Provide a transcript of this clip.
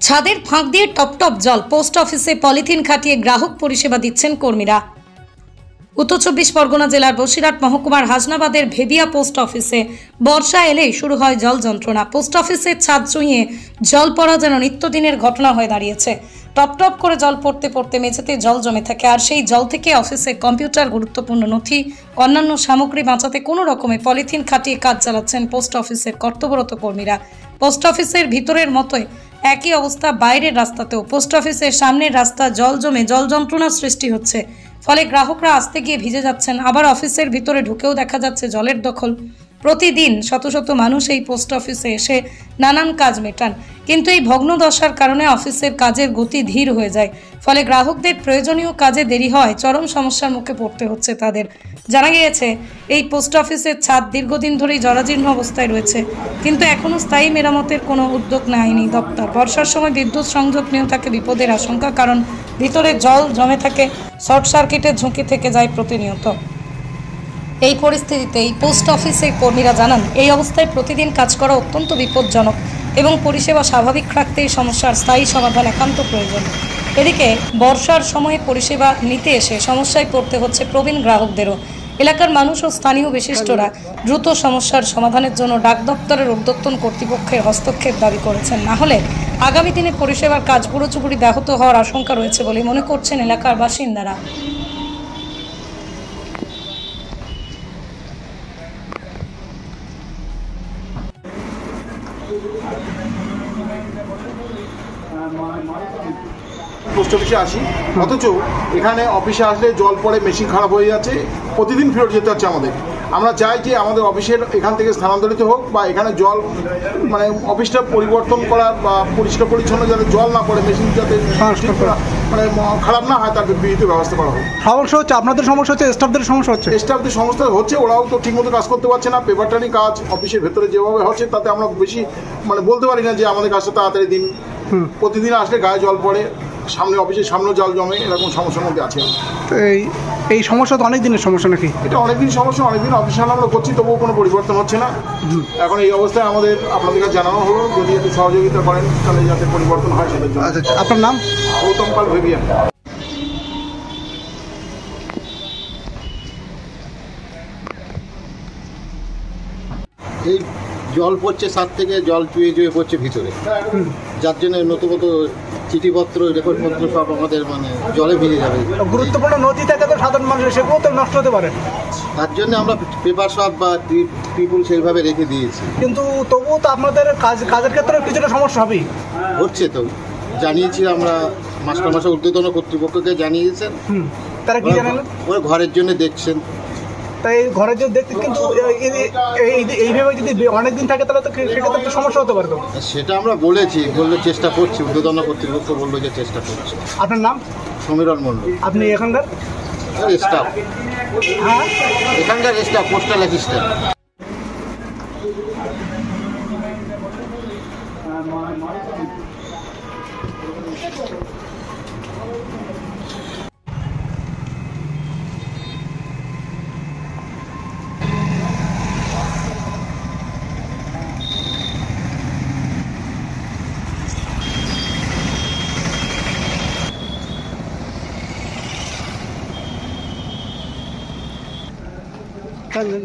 ছাদের ফাঁক দিয়ে টপটপ জল, পোস্ট অফিসে পলিথিন খাটিয়ে গ্রাহক পরিষেবা দিচ্ছেন কর্মীরা। উত্তর ২৪ পরগনা জেলার বসিরহাট মহকুমার হাসনাবাদের ভেবিয়া পোস্ট অফিসে বর্ষা এলেই শুরু হয় জল যন্ত্রণা। পোস্ট অফিসের ছাদ চুঁইয়ে জল পড়া যেন নিত্যদিনের ঘটনা হয়ে দাঁড়িয়েছে। টপটপ করে জল পড়তে পড়তে মেঝেতে জল জমে থাকে, আর সেই জল থেকে অফিসে কম্পিউটার, গুরুত্বপূর্ণ নথি, অন্যান্য সামগ্রী বাঁচাতে কোনো রকমে পলিথিন খাটিয়ে কাজ চালাচ্ছেন পোস্ট অফিসের কর্তব্যরত কর্মীরা। পোস্ট অফিসের ভিতরের মতোই একই অবস্থা বাইরের রাস্তাতেও। পোস্ট অফিসের সামনের রাস্তা জল জমে জল যন্ত্রণার সৃষ্টি হচ্ছে, ফলে গ্রাহকরা আসতে গিয়ে ভিজে যাচ্ছেন। আবার অফিসের ভিতরে ঢুকেও দেখা যাচ্ছে জলের দখল। প্রতিদিন শত শত মানুষ এই পোস্ট অফিসে এসে নানান কাজ মেটান, কিন্তু এই ভগ্নদশার কারণে অফিসের কাজের গতি ধীর হয়ে যায়, ফলে গ্রাহকদের প্রয়োজনীয় কাজে দেরি হয়, চরম সমস্যার মুখে পড়তে হচ্ছে তাদের। জানা গিয়েছে এই পোস্ট অফিসের ছাদ দীর্ঘদিন ধরেই জরাজীর্ণ অবস্থায় রয়েছে, কিন্তু এখনও স্থায়ী মেরামতের কোনো উদ্যোগ নেয়নি দপ্তর। বর্ষার সময় বিদ্যুৎ সংযোগ নিয়েও থাকে বিপদের আশঙ্কা, কারণ ভিতরে জল জমে থাকে, শর্ট সার্কিটের ঝুঁকি থেকে যায় প্রতিনিয়ত। এই পরিস্থিতিতে এই পোস্ট অফিসের কর্মীরা জানান, এই অবস্থায় প্রতিদিন কাজ করা অত্যন্ত বিপজ্জনক এবং পরিষেবা স্বাভাবিক রাখতে এই সমস্যার স্থায়ী সমাধান একান্ত প্রয়োজন। এদিকে বর্ষার সময়ে পরিষেবা নিতে এসে সমস্যায় পড়তে হচ্ছে প্রবীণ গ্রাহকদেরও। এলাকার মানুষ ও স্থানীয় বিশিষ্টরা দ্রুত সমস্যার সমাধানের জন্য ডাক দপ্তরের ঊর্ধ্বতন কর্তৃপক্ষের হস্তক্ষেপ দাবি করেছেন। না হলে আগামী দিনে পরিষেবার কাজ পুরোপুরি ব্যাহত হওয়ার আশঙ্কা রয়েছে বলে মনে করছেন এলাকার বাসিন্দারা। পোস্ট অফিসে আসি, অথচ এখানে অফিসে আসলে জল পড়ে মেশিন খারাপ হয়ে যাচ্ছে, প্রতিদিন ফেরত যেতে হচ্ছে আমাদের। আমরা চাই যে আমাদের অফিসের এখান থেকে স্থানান্তরিত হোক, বা এখানে জল মানে অফিসটা পরিবর্তন করা বা পরিষ্কার পরিচ্ছন্ন যাতে জল না পড়ে, মেশিন যাতে মানে খারাপ না হয় তার বিহিত ব্যবস্থা করা হোক। সমস্যা হচ্ছে আপনাদের, সমস্যা হচ্ছে স্টাফদের, সমস্যা হচ্ছে স্টাফদের সমস্যা হচ্ছে, ওরাও তো ঠিকমতো কাজ করতে পারছে না। পেপারটানি কাজ অফিসের ভেতরে যেভাবে হচ্ছে তাতে আমরা বেশি মানে বলতে পারি না যে আমাদের কাজটা তাড়াতাড়ি দিন। প্রতিদিন আসলে গায়ে জল পড়ে, সামনে অফিসের সামনেও জল জমে, এরকম সমস্যার মধ্যে আছে। এই সমস্যা তো অনেক দিনের সমস্যা নাকি? এটা অনেকদিন সমস্যা, অনেকদিন অফিসে আমরা করছি, তবুও কোনো পরিবর্তন হচ্ছে না। এখন এই অবস্থায় আমাদের আপনাদের কাছে জানানো হলো, যদি একটু সহযোগিতা করেন তাহলে যাতে পরিবর্তন হয় সেটার জন্য। আচ্ছা, আপনার নাম? গৌতম পাল, ভেবিয়া। এই জল পড়ছে ছাদ থেকে, জল চুয়ে চুয়ে পড়ছে ভিতরে, যার জন্য নতুন চিঠিপত্র, রেকর্ডপত্র সব আমাদের মানে জলে ভিজে যাবে। গুরুত্বপূর্ণ নথি থাকে তো সাধারণ মানুষের, সেগুলো তো নষ্ট হতে পারে। তার জন্য আমরা পেপার সব বা ত্রিপুল সেইভাবে রেখে দিয়েছি, কিন্তু তবুও তো আপনাদের কাজের ক্ষেত্রে কিছুটা সমস্যা হবেই। হচ্ছে তো, জানিয়েছি আমরা মাসে ঊর্ধ্বতন কর্তৃপক্ষকে জানিয়েছেন, তারা কি জানালেন? ওরা ঘরের জন্য দেখছেন। তাই ঘরের যদি দেখতে, কিন্তু এইভাবে যদি অনেকদিন থাকে তাহলে তো সেক্ষেত্রে একটা সমস্যা হতে পারে। সেটা আমরা বলেছি, চেষ্টা করছি, ঊর্ধ্বতন কর্তৃপক্ষ বললো যে চেষ্টা করছি। আপনার নাম? সমীরণ মণ্ডল। আপনি এখানকার স্টাফ? হ্যাঁ, এখানকার স্টাফ, পোস্টাল অ্যাসিস্ট্যান্ট। আপনার